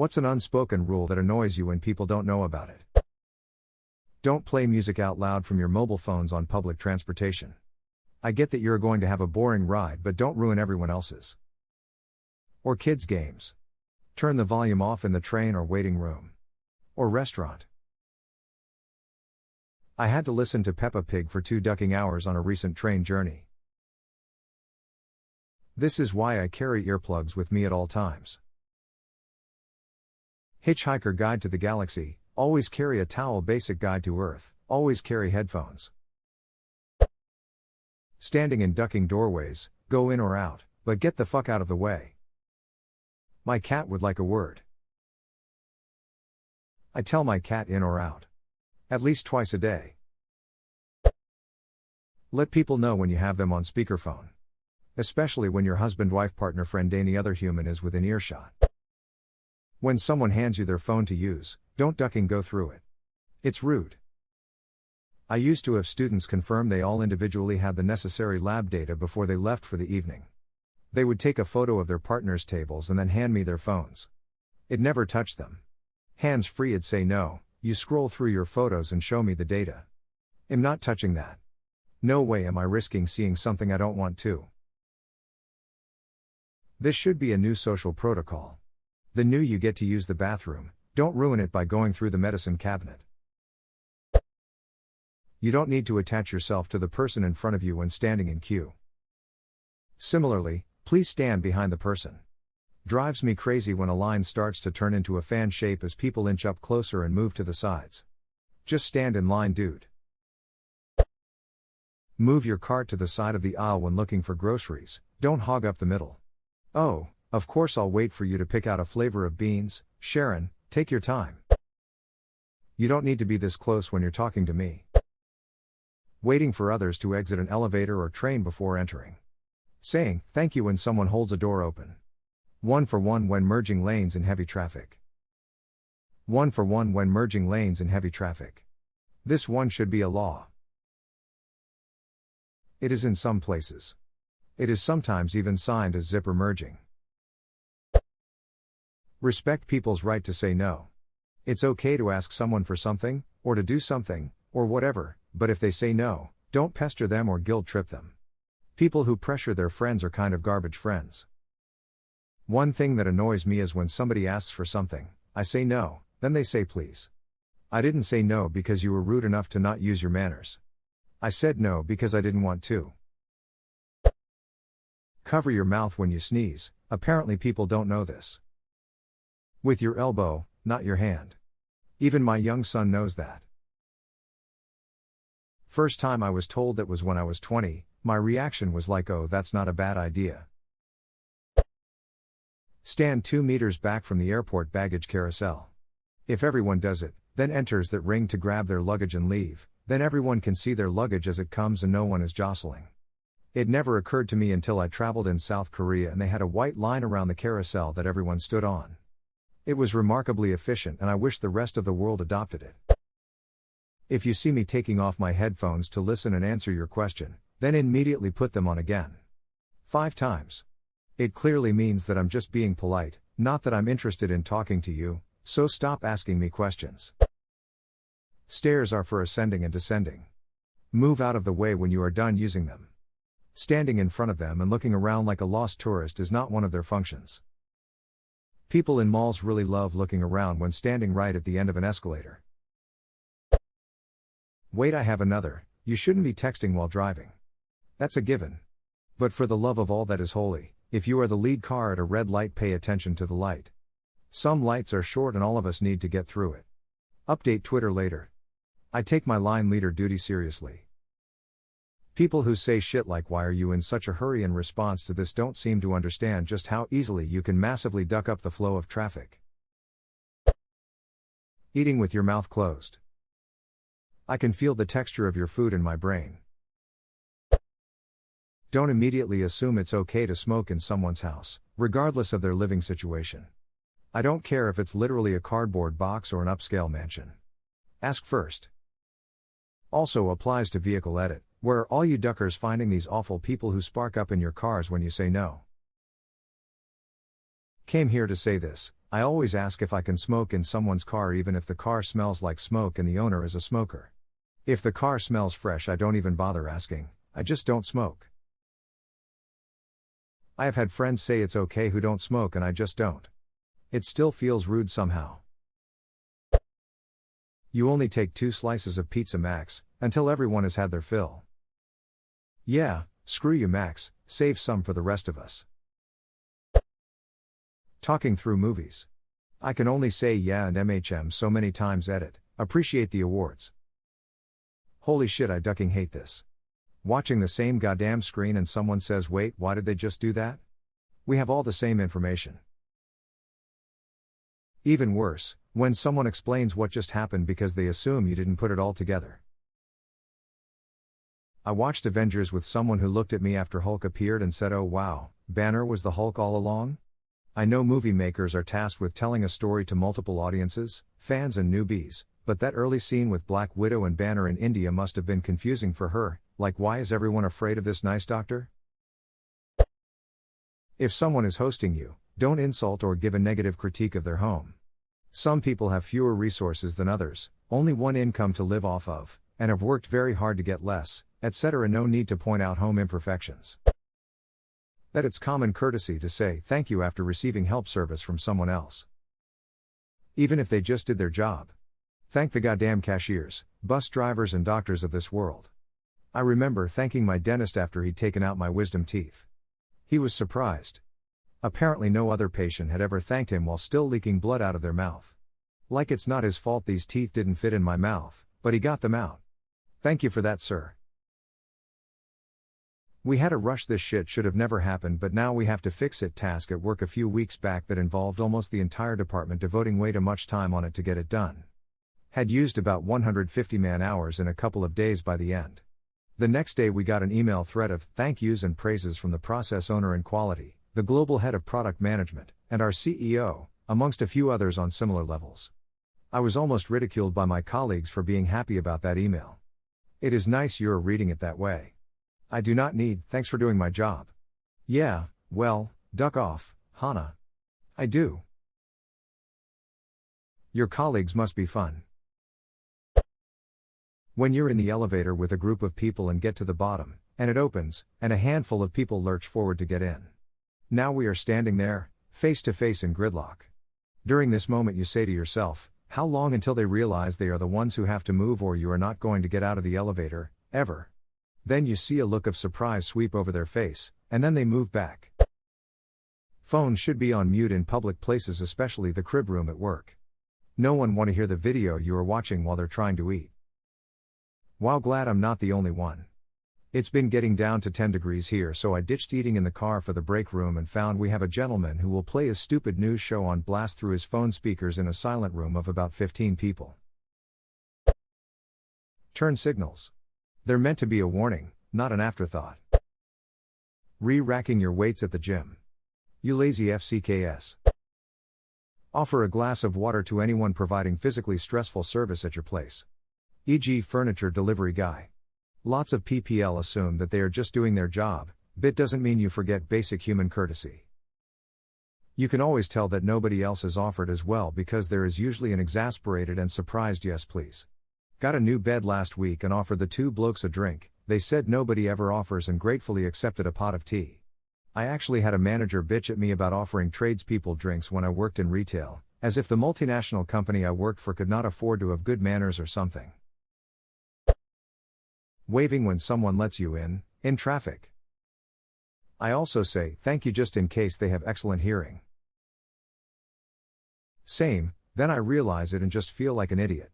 What's an unspoken rule that annoys you when people don't know about it? Don't play music out loud from your mobile phones on public transportation. I get that you're going to have a boring ride, but don't ruin everyone else's. Or kids' games. Turn the volume off in the train or waiting room. Or restaurant. I had to listen to Peppa Pig for 2 ducking hours on a recent train journey. This is why I carry earplugs with me at all times. Hitchhiker Guide to the Galaxy, always carry a towel. Basic Guide to Earth, always carry headphones. Standing and ducking doorways, go in or out, but get the fuck out of the way. My cat would like a word. I tell my cat in or out. At least twice a day. Let people know when you have them on speakerphone. Especially when your husband, wife, partner, friend, any other human is within earshot. When someone hands you their phone to use, don't ducking go through it. It's rude. I used to have students confirm they all individually had the necessary lab data before they left for the evening. They would take a photo of their partner's tables and then hand me their phones. It never touched them. Hands free, I'd say no, you scroll through your photos and show me the data. I'm not touching that. No way am I risking seeing something I don't want to. This should be a new social protocol. The new you get to use the bathroom, don't ruin it by going through the medicine cabinet. You don't need to attach yourself to the person in front of you when standing in queue. Similarly, please stand behind the person. Drives me crazy when a line starts to turn into a fan shape as people inch up closer and move to the sides. Just stand in line, dude. Move your cart to the side of the aisle when looking for groceries, don't hog up the middle. Oh, of course I'll wait for you to pick out a flavor of beans, Sharon, take your time. You don't need to be this close when you're talking to me. Waiting for others to exit an elevator or train before entering. Saying, thank you when someone holds a door open. 1 for 1 when merging lanes in heavy traffic. 1 for 1 when merging lanes in heavy traffic. This one should be a law. It is in some places. It is sometimes even signed as zipper merging. Respect people's right to say no. It's okay to ask someone for something, or to do something, or whatever, but if they say no, don't pester them or guilt trip them. People who pressure their friends are kind of garbage friends. One thing that annoys me is when somebody asks for something, I say no, then they say please. I didn't say no because you were rude enough to not use your manners. I said no because I didn't want to. Cover your mouth when you sneeze, apparently people don't know this. With your elbow, not your hand. Even my young son knows that. First time I was told that was when I was 20, my reaction was like, oh, that's not a bad idea. Stand 2 meters back from the airport baggage carousel. If everyone does it, then enters that ring to grab their luggage and leave, then everyone can see their luggage as it comes and no one is jostling. It never occurred to me until I traveled in South Korea and they had a white line around the carousel that everyone stood on. It was remarkably efficient and I wish the rest of the world adopted it. If you see me taking off my headphones to listen and answer your question, then immediately put them on again. 5 times. It clearly means that I'm just being polite, not that I'm interested in talking to you, so stop asking me questions. Stairs are for ascending and descending. Move out of the way when you are done using them. Standing in front of them and looking around like a lost tourist is not one of their functions. People in malls really love looking around when standing right at the end of an escalator. Wait, I have another, you shouldn't be texting while driving. That's a given. But for the love of all that is holy, if you are the lead car at a red light, pay attention to the light. Some lights are short and all of us need to get through it. Update Twitter later. I take my line leader duty seriously. People who say shit like why are you in such a hurry in response to this don't seem to understand just how easily you can massively duck up the flow of traffic. Eating with your mouth closed. I can feel the texture of your food in my brain. Don't immediately assume it's okay to smoke in someone's house, regardless of their living situation. I don't care if it's literally a cardboard box or an upscale mansion. Ask first. Also applies to vehicle edit. Where are all you duckers finding these awful people who spark up in your cars when you say no? Came here to say this, I always ask if I can smoke in someone's car even if the car smells like smoke and the owner is a smoker. If the car smells fresh, I don't even bother asking, I just don't smoke. I have had friends say it's okay who don't smoke and I just don't. It still feels rude somehow. You only take 2 slices of pizza max, until everyone has had their fill. Yeah, screw you Max, save some for the rest of us. Talking through movies. I can only say yeah and MHM so many times. Edit, appreciate the awards. Holy shit, I ducking hate this. Watching the same goddamn screen and someone says wait, why did they just do that? We have all the same information. Even worse, when someone explains what just happened because they assume you didn't put it all together. I watched Avengers with someone who looked at me after Hulk appeared and said, oh wow, Banner was the Hulk all along? I know movie makers are tasked with telling a story to multiple audiences, fans and newbies, but that early scene with Black Widow and Banner in India must have been confusing for her, like why is everyone afraid of this nice doctor? If someone is hosting you, don't insult or give a negative critique of their home. Some people have fewer resources than others, only one income to live off of, and have worked very hard to get less, etc. No need to point out home imperfections. That it's common courtesy to say thank you after receiving help service from someone else. Even if they just did their job. Thank the goddamn cashiers, bus drivers and doctors of this world. I remember thanking my dentist after he'd taken out my wisdom teeth. He was surprised. Apparently no other patient had ever thanked him while still leaking blood out of their mouth. Like it's not his fault these teeth didn't fit in my mouth, but he got them out. Thank you for that, sir. We had a rush, this shit should have never happened, but now we have to fix it. Task at work a few weeks back that involved almost the entire department devoting way too much time on it to get it done. Had used about 150 man-hours in a couple of days by the end. The next day we got an email thread of thank yous and praises from the process owner in quality, the global head of product management, and our CEO, amongst a few others on similar levels. I was almost ridiculed by my colleagues for being happy about that email. It is nice you're reading it that way. I do not need, thanks for doing my job. Yeah, well, duck off, Hannah. I do. Your colleagues must be fun. When you're in the elevator with a group of people and get to the bottom, and it opens, and a handful of people lurch forward to get in. Now we are standing there, face to face in gridlock. During this moment you say to yourself, how long until they realize they are the ones who have to move or you are not going to get out of the elevator, ever? Then you see a look of surprise sweep over their face, and then they move back. Phones should be on mute in public places, especially the crib room at work. No one want to hear the video you are watching while they're trying to eat. Wow, glad I'm not the only one. It's been getting down to 10 degrees here, so I ditched eating in the car for the break room and found we have a gentleman who will play his stupid news show on blast through his phone speakers in a silent room of about 15 people. Turn signals. They're meant to be a warning, not an afterthought. Re-racking your weights at the gym. You lazy FCKS. Offer a glass of water to anyone providing physically stressful service at your place. E.g. furniture delivery guy. Lots of PPL assume that they are just doing their job, but doesn't mean you forget basic human courtesy. You can always tell that nobody else has offered as well because there is usually an exasperated and surprised yes please. Got a new bed last week and offered the 2 blokes a drink, they said nobody ever offers and gratefully accepted a pot of tea. I actually had a manager bitch at me about offering tradespeople drinks when I worked in retail, as if the multinational company I worked for could not afford to have good manners or something. Waving when someone lets you in traffic. I also say thank you just in case they have excellent hearing. Same, then I realize it and just feel like an idiot.